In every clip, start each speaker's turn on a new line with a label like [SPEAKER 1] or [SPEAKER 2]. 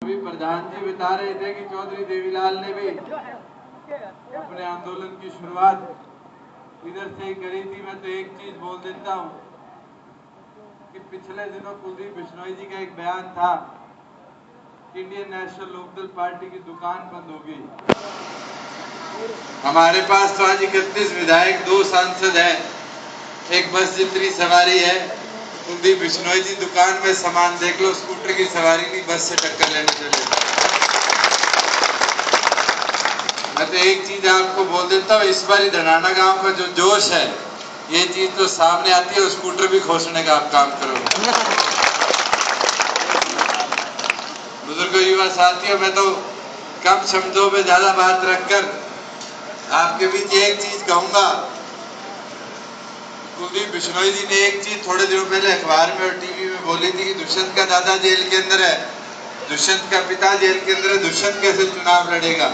[SPEAKER 1] अभी प्रधान जी बता रहे थे कि चौधरी देवीलाल ने भी अपने आंदोलन की शुरुआत इधर से ही करी थी। मैं तो एक चीज बोल देता हूँ कि पिछले दिनों कुलदीप बिश्नोई जी का एक बयान था, इंडियन नेशनल लोकदल पार्टी की दुकान बंद होगी। हमारे पास तो आज 31 विधायक, 2 सांसद हैं, एक बस जितनी सवारी है। कुलदीप बिश्नोई जी दुकान में सामान देख लो, स्कूटर की सवारी नहीं, बस से टक्कर लेने चले। मैं तो एक चीज आपको बोल देता हूँ, इस बार धनाना गांव का जो जोश है, ये चीज तो सामने आती है। स्कूटर भी खोसने का आप काम करोगे। बुजुर्गों, युवा साथियों, मैं तो कम शब्दों में ज्यादा बात रखकर आपके बीच एक चीज कहूंगा। कुलदीप बिश्नोई जी ने एक चीज थोड़े दिनों पहले अखबार में और टीवी में बोली थी कि दुष्यंत का दादा जेल के अंदर है, दुष्यंत का पिता जेल के अंदर है, दुष्यंत कैसे चुनाव लड़ेगा।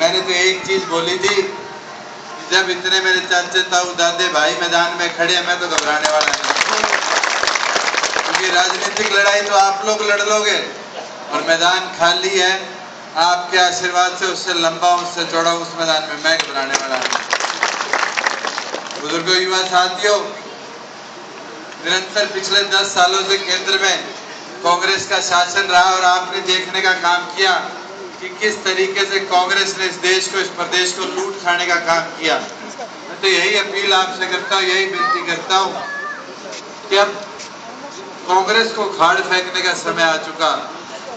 [SPEAKER 1] मैंने तो एक चीज बोली थी कि जब इतने मेरे चाचे ताऊ दादे भाई मैदान में खड़े हैं, मैं तो घबराने वाला नहीं, क्योंकि राजनीतिक लड़ाई तो आप लोग लड़ लोगे और मैदान खाली है। आपके आशीर्वाद से उससे लंबा, उससे चौड़ा, उस मैदान में मैं घबराने वाला नहीं। बुजुर्गों, युवा साथियों, निरंतर पिछले 10 सालों से केंद्र में कांग्रेस का शासन रहा और आपने देखने का काम किया कि किस तरीके से कांग्रेस ने इस देश को, इस प्रदेश को लूट खाने का काम किया। मैं तो यही अपील आपसे करता हूँ, यही विनती करता हूँ कि अब कांग्रेस को खाड़ फेंकने का समय आ चुका।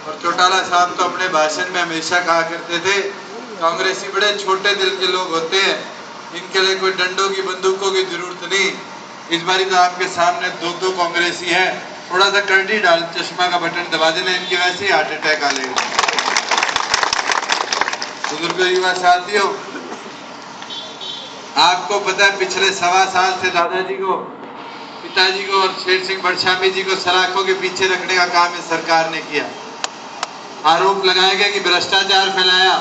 [SPEAKER 1] और चौटाला साहब तो अपने भाषण में हमेशा कहा करते थे, कांग्रेसी बड़े छोटे दिल के लोग होते हैं, इनके लिए कोई डंडों की, बंदूकों की जरूरत नहीं। इस बारी तो आपके सामने 2 कांग्रेसी हैं, थोड़ा सा कर्डी डाल, चश्मा का बटन दबा देना, इनके वैसे ही हार्ट अटैक आ लेगा। बुजुर्गों, युवा साथियों, आपको पता है पिछले 1.25 साल से दादाजी को, पिताजी को और शेर सिंह बड़शामी जी को सलाखों के पीछे रखने का काम इस सरकार ने किया। आरोप लगाया गया कि भ्रष्टाचार फैलाया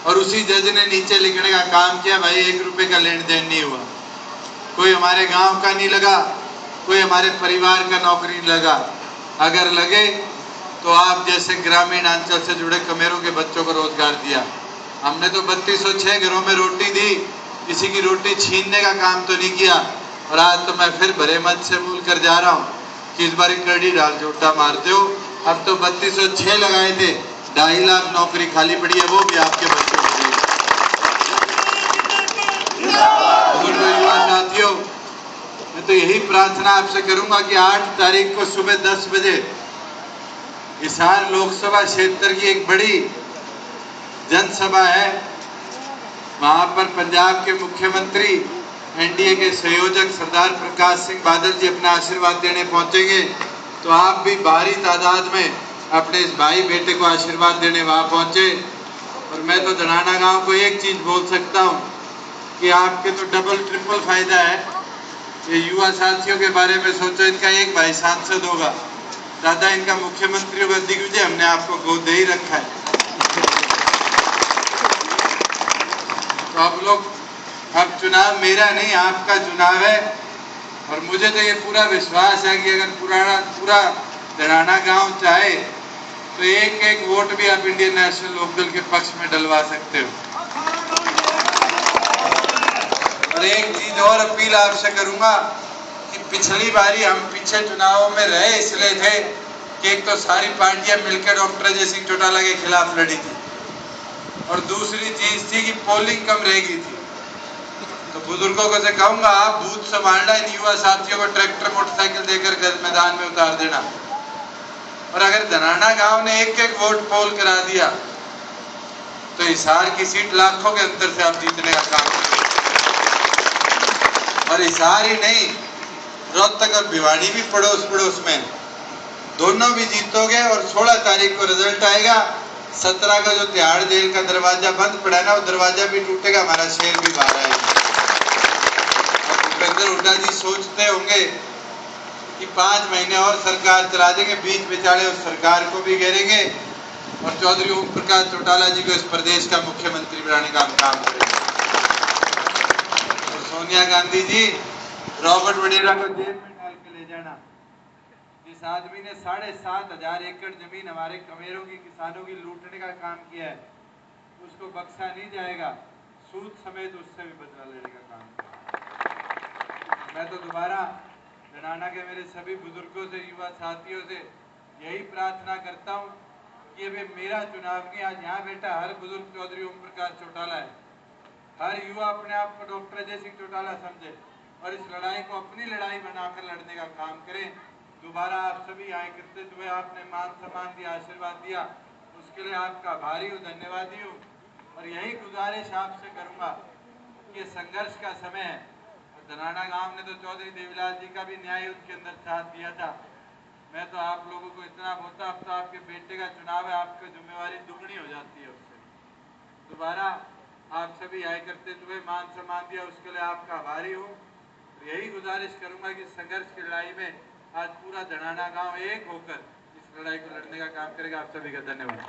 [SPEAKER 1] और उसी जज ने नीचे लिखने का काम किया, भाई 1 रुपए का लेन देन नहीं हुआ, कोई हमारे गांव का नहीं लगा, कोई हमारे परिवार का नौकरी नहीं लगा, अगर लगे तो आप जैसे ग्रामीण अंचल से जुड़े कमेरों के बच्चों को रोजगार दिया। हमने तो 3206 घरों में रोटी दी, किसी की रोटी छीनने का काम तो नहीं किया। और आज तो मैं फिर भरे मत से बोल कर जा रहा हूँ कि इस बार कड़ी डाल जोटा मारते हो। अब तो 3206 लगाए थे, 2.5 लाख नौकरी खाली पड़ी है, वो भी आपके बच्चों को दी। युवा साथियों, मैं तो यही प्रार्थना आपसे करूंगा कि 8 तारीख को सुबह 10 बजे हिसार लोकसभा क्षेत्र की एक बड़ी जनसभा है। वहां पर पंजाब के मुख्यमंत्री, एनडीए के संयोजक सरदार प्रकाश सिंह बादल जी अपना आशीर्वाद देने पहुंचेंगे। तो आप भी भारी तादाद में अपने इस भाई बेटे को आशीर्वाद देने वहां पहुंचे। और मैं तो धनाना गांव को एक चीज बोल सकता हूं कि आपके तो डबल ट्रिपल फायदा है। ये युवा साथियों के बारे में सोचो, इनका एक भाई सांसद होगा, दादा इनका मुख्यमंत्री होगा, दिग्विजय हमने आपको गोद दे ही रखा है। तो आप लोग, अब चुनाव मेरा नहीं आपका चुनाव है। और मुझे तो ये पूरा विश्वास है कि अगर पूरा धनाना गांव चाहे तो एक वोट भी आप इंडियन नेशनल लोकदल के पक्ष में डलवा सकते हो। और एक चीज और अपील आपसे करूंगा कि पिछली बारी हम पीछे चुनावों में रहे इसलिए थे कि एक तो सारी पार्टियां मिलकर डॉक्टर अजय सिंह चौटाला के खिलाफ लड़ी थी, और दूसरी चीज थी कि पोलिंग कम रह गई थी। तो बुजुर्गों को से कहूंगा, आप बूथ संभालना, इन युवा साथियों को ट्रैक्टर मोटरसाइकिल देकर मैदान में उतार देना। और अगर धनाना गांव ने एक वोट पोल करा दिया तो हिसार की सीट लाखों के अंतर से आप जीतने का काम करेंगे। और हिसार ही नहीं, रोहतक और भिवानी भी पड़ोस में, दोनों भी जीतोगे। और 16 तारीख को रिजल्ट आएगा। 17 का जो तिहाड़ जेल का दरवाजा बंद पड़ा है ना, वो दरवाजा भी टूटेगा, हमारा शेर भी बाहर आएगा। भूपेंद्र हुड्डा जी सोचते होंगे कि 5 महीने और सरकार चला देंगे, बीच बेचारे उस सरकार को भी घेरेंगे और चौधरी ओम प्रकाश चौटाला जी को इस प्रदेश का मुख्यमंत्री बनाने का काम करेंगे। और सोनिया गांधी जी, रॉबर्ट वडेरा को जेल में डाल के ले जाना, जिस आदमी ने 7,500 एकड़ जमीन हमारे कमेरों की किसानों की लूटने का काम किया है, उसको बख्शा नहीं जाएगा, सूद समेत उससे भी बदला लेने का काम किया। मैं तो दोबारा धनाना के मेरे सभी बुजुर्गों से, युवा साथियों से यही प्रार्थना करता हूँ कि ये मेरा चुनाव नहीं, आज यहाँ बैठा हर बुजुर्ग चौधरी ओम प्रकाश चौटाला है। हर युवा अपने आप को डॉक्टर अजय सिंह चौटाला समझे और इस लड़ाई को अपनी लड़ाई बनाकर लड़ने का काम करें। दोबारा आप सभी आए करते हुए आपने मान सम्मान दिया, आशीर्वाद दिया, उसके लिए आपका आभारी हूँ, धन्यवादी हूँ। और यही गुजारिश आपसे करूँगा कि संघर्ष का समय है। धनाना गांव ने तो चौधरी देवीलाल जी का भी न्याय युद्ध के अंदर साथ दिया था। मैं तो आप लोगों को इतना बोलता, अब तो आपके बेटे का चुनाव है, आपकी जिम्मेवारी दुगनी हो जाती है उससे। दोबारा आप सभी आए करते हुए मान सम्मान दिया, उसके लिए आपका आभारी हूँ। यही गुजारिश करूंगा कि संघर्ष की लड़ाई में आज पूरा धनाना गांव एक होकर इस लड़ाई को लड़ने का काम करेगा। आप सभी का धन्यवाद।